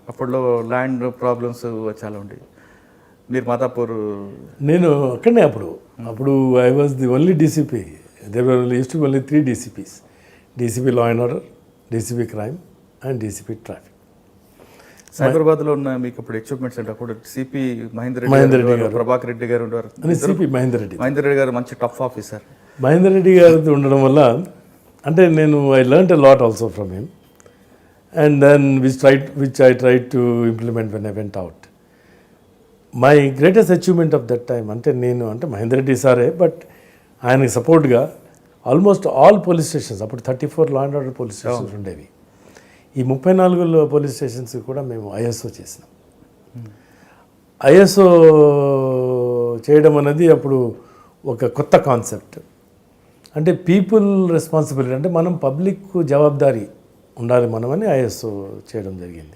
అప్పట్లో land problems చాలా ఉండేవి. మీరు మాదాపూర్ నేను అక్కడనే అప్పుడు I was the only DCP. There were used to only 3 DCPs: DCP law and order, DCP crime and DCP traffic. సైబరాబాద్లో ఉన్న మీకు ఇప్పుడు అచీవ్మెంట్స్ అంటే అప్పుడు సిపి మహేందర్ రెడ్డి గారు, ప్రభాకర్ రెడ్డి గారు ఉండేవారు. సిపి మహేందర్ రెడ్డి గారు మంచి టఫ్ ఆఫీసర్. మహేందర్ రెడ్డి గారు ఉండడం వల్ల అంటే నేను I learned a lot also from him. And then which I tried to implement when I went out. My greatest achievement of that time అంటే మహేందర్ రెడ్డి సారే, బట్ ఆయనకి సపోర్ట్గా ఆల్మోస్ట్ ఆల్ పోలీస్ స్టేషన్స్, అప్పుడు 34 లా అండ్ ఆర్డర్ పోలీస్ స్టేషన్స్ ఉండేవి. ఈ 34 police stations కూడా మేము ISO చేసినాం. ఐఎస్ఓ చేయడం అనేది అప్పుడు ఒక కొత్త కాన్సెప్ట్. అంటే పీపుల్ రెస్పాన్సిబిలిటీ, అంటే మనం పబ్లిక్ జవాబాదారీ ఉండాలి మనమని ఐఎస్ఓ చేయడం జరిగింది.